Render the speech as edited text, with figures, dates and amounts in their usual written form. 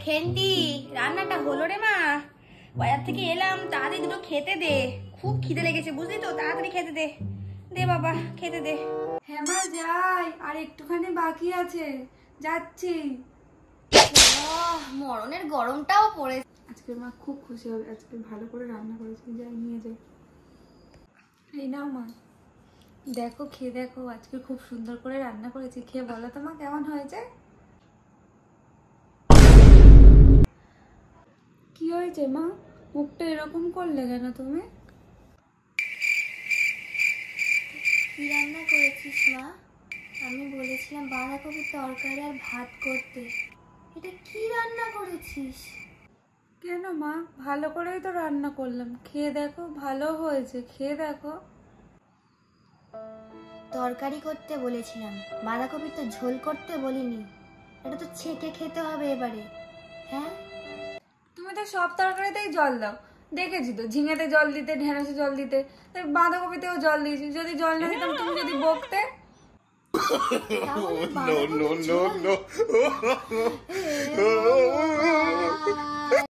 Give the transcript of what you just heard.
খেন্টি, রান্নাটা হলো রে মা। বাজার থেকে এলাম, তাড়াতাড়ি দুটো খেতে দে। খুব খিদে লেগেছে বুঝলি তো, তাড়াতাড়ি খেতে দে। দে বাবা, খেতে দে। হ্যাঁ মা যাই, আর একটুখানি বাকি আছে, যাচ্ছি। মরণের গরমটাও পড়েছে। আজকে মা খুব খুশি হবে, আজকে ভালো করে রান্না করেছি, যাই নিয়ে যাই। এই নাও মা, দেখো খেয়ে দেখো, আজকে খুব সুন্দর করে রান্না করেছি, খেয়ে বলো তো মা কেমন হয়েছে। কি হয়েছে মা, মুখটা এরকম করলে কেন তুমি? কি রান্না করেছিস মা? আমি বলেছিলাম বাঁধাকপির তরকারি আর ভাত করতে। এটা কি রান্না করেছিস? কেন মা, ভালো করেই তো রান্না করলাম, খেয়ে দেখো, ভালো হয়েছে, খেয়ে দেখো। তরকারি করতে বলেছিলাম, বাঁধাকপির তো ঝোল করতে বলিনি। এটা তো ছেঁকে খেতে হবে এবারে। হ্যাঁ, তুমি তো সব তরকারিতেই জল দাও, দেখেছি তো, ঝিঙেতে জল দিতে, ঢেঁড়সে জল দিতে, তাই বাঁধাকপিতেও জল দিয়েছি। যদি জল না দিতাম তুমি যদি বকতে। তাহলে বাঁধাকপির ঝোল?